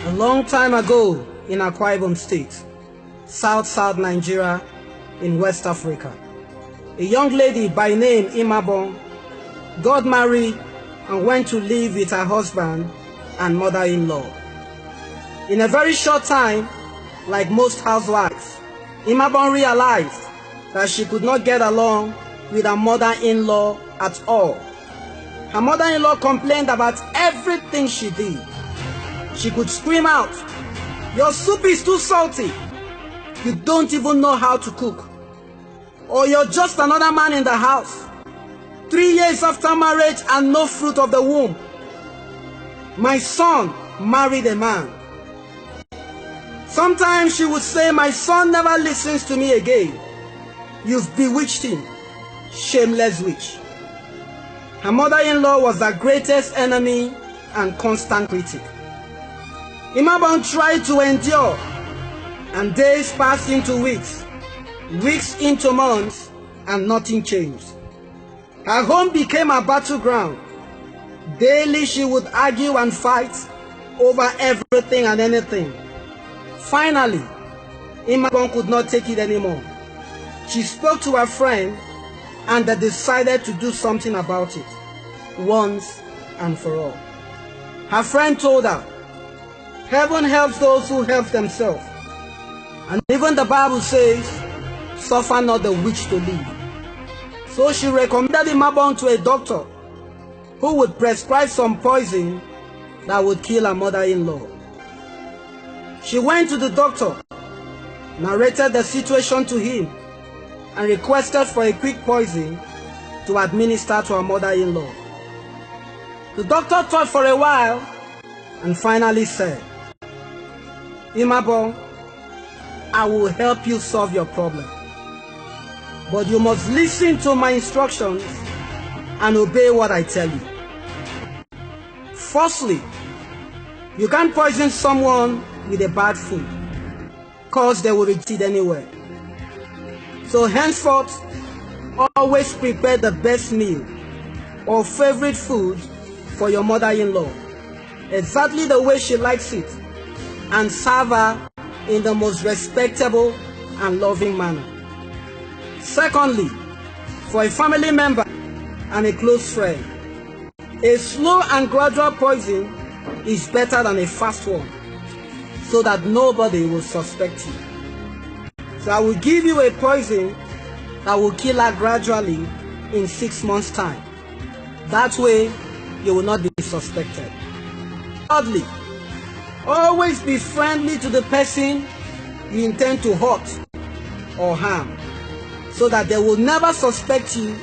A long time ago in Akwa Ibom State, South Nigeria in West Africa, a young lady by name IMABONG got married and went to live with her husband and mother-in-law. In a very short time, like most housewives, IMABONG realized that she could not get along with her mother-in-law at all. Her mother-in-law complained about everything she did. She could scream out, "Your soup is too salty. You don't even know how to cook. Or you're just another man in the house. 3 years after marriage and no fruit of the womb. My son married a man." Sometimes she would say, "My son never listens to me again. You've bewitched him, shameless witch." Her mother-in-law was her greatest enemy and constant critic. IMABONG tried to endure, and days passed into weeks, weeks into months, and nothing changed. Her home became a battleground. Daily she would argue and fight over everything and anything. Finally, IMABONG could not take it anymore. She spoke to her friend and they decided to do something about it, once and for all. Her friend told her, "Heaven helps those who help themselves. And even the Bible says, suffer not the witch to live." So she recommended IMABONG to a doctor who would prescribe some poison that would kill her mother-in-law. She went to the doctor, narrated the situation to him, and requested for a quick poison to administer to her mother-in-law. The doctor thought for a while and finally said, "IMABONG, I will help you solve your problem. But you must listen to my instructions and obey what I tell you. Firstly, you can't poison someone with a bad food, because they will reject it anyway. So henceforth, always prepare the best meal or favorite food for your mother-in-law, exactly the way she likes it, and serve her in the most respectable and loving manner. Secondly, for a family member and a close friend, a slow and gradual poison is better than a fast one, so that nobody will suspect you. So I will give you a poison that will kill her gradually in 6 months' time. That way, you will not be suspected. Thirdly, always be friendly to the person you intend to hurt or harm, so that they will never suspect you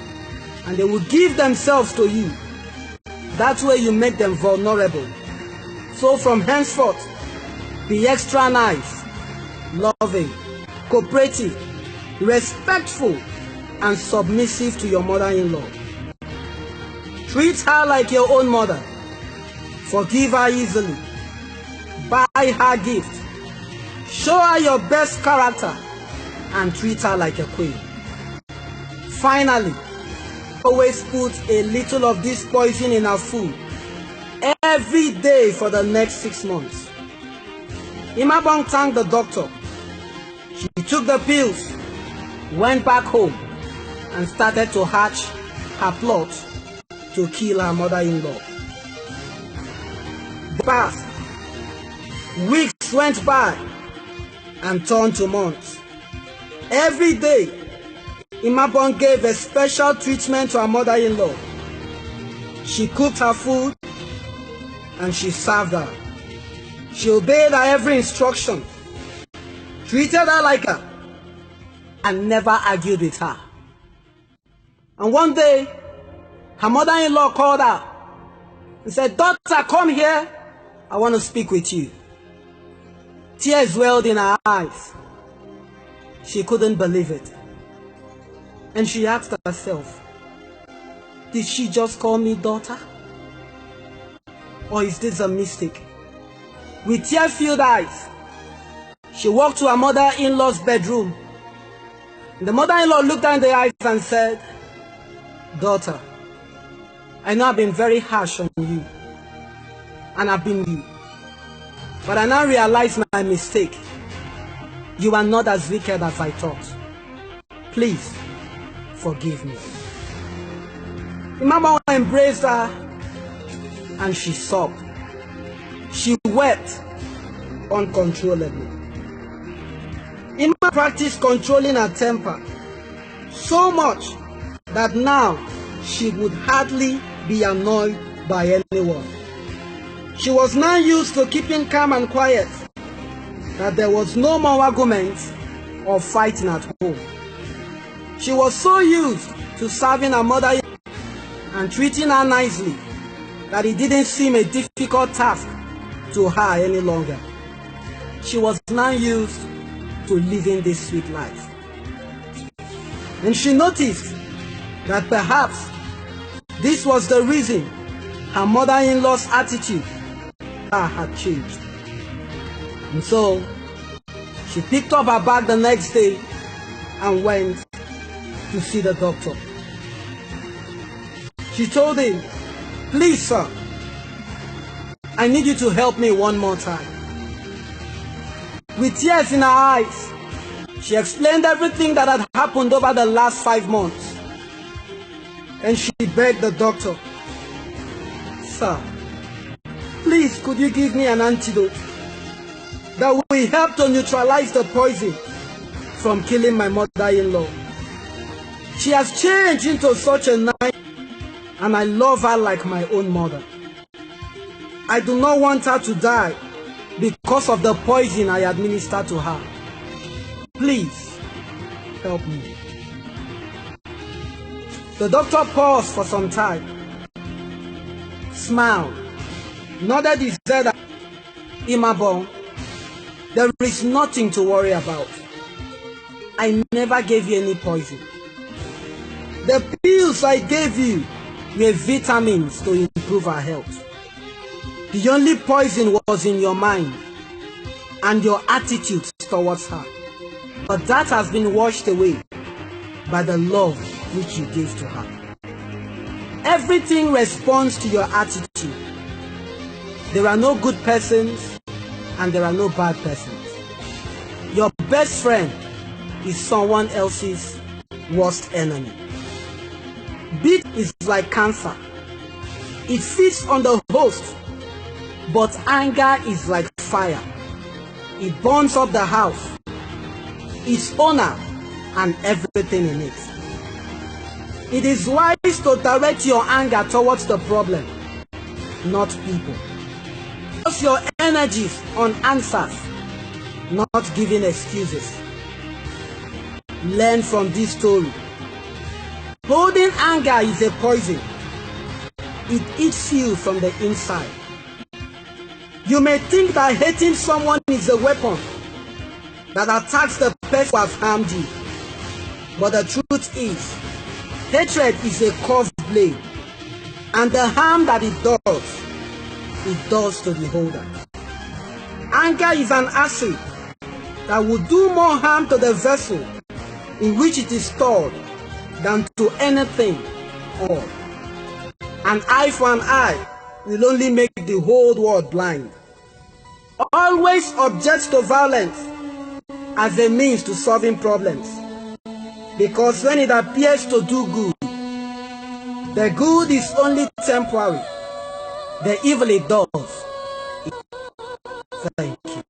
and they will give themselves to you. That way you make them vulnerable. So from henceforth, be extra nice, loving, cooperative, respectful, and submissive to your mother-in-law. Treat her like your own mother. Forgive her easily. Buy her gifts. Show her your best character and treat her like a queen. Finally, always put a little of this poison in her food every day for the next 6 months. IMABONG thanked the doctor. She took the pills, went back home, and started to hatch her plot to kill her mother-in-law. Past weeks went by and turned to months. Every day, IMABONG gave a special treatment to her mother-in-law. She cooked her food and she served her. She obeyed her every instruction, treated her like her, and never argued with her. And one day, her mother-in-law called her and said, "Daughter, come here. I want to speak with you." Tears welled in her eyes. She couldn't believe it. And she asked herself, did she just call me daughter? Or is this a mistake? With tear-filled eyes, she walked to her mother-in-law's bedroom. The mother-in-law looked her in the eyes and said, "Daughter, I know I've been very harsh on you, and I've been you. But I now realize my mistake. You are not as wicked as I thought. Please, forgive me. IMABONG embraced her and she sobbed. She wept uncontrollably. IMABONG practiced controlling her temper so much that now she would hardly be annoyed by anyone. She was now used to keeping calm and quiet, that there was no more arguments or fighting at home. She was so used to serving her mother and treating her nicely that it didn't seem a difficult task to her any longer. She was now used to living this sweet life. And she noticed that perhaps this was the reason her mother-in-law's attitude had changed. And so she picked up her bag the next day and went to see the doctor. She told him, "Please, sir, I need you to help me one more time." With tears in her eyes, she explained everything that had happened over the last 5 months. And she begged the doctor, "Sir, please could you give me an antidote that will help to neutralize the poison from killing my mother-in-law. She has changed into such a nice, and I love her like my own mother. I do not want her to die because of the poison I administered to her. Please, help me." The doctor paused for some time, smiled, nodded his head. "IMABONG, there is nothing to worry about. I never gave you any poison. The pills I gave you were vitamins to improve our health. The only poison was in your mind and your attitude towards her. But that has been washed away by the love which you gave to her. Everything responds to your attitude. There are no good persons and there are no bad persons. Your best friend is someone else's worst enemy. Beat is like cancer. It feeds on the host, but anger is like fire. It burns up the house, its owner, and everything in it. It is wise to direct your anger towards the problem, not people. Focus your energies on answers, not giving excuses. Learn from this story. Holding anger is a poison. It eats you from the inside. You may think that hating someone is a weapon that attacks the person who has harmed you. But the truth is, hatred is a curved blade, and the harm that it does to the holder. Anger is an acid that will do more harm to the vessel in which it is stored than to anything or. An eye for an eye will only make the whole world blind. Always object to violence as a means to solving problems, because when it appears to do good, the good is only temporary. The evil it does. Thank you.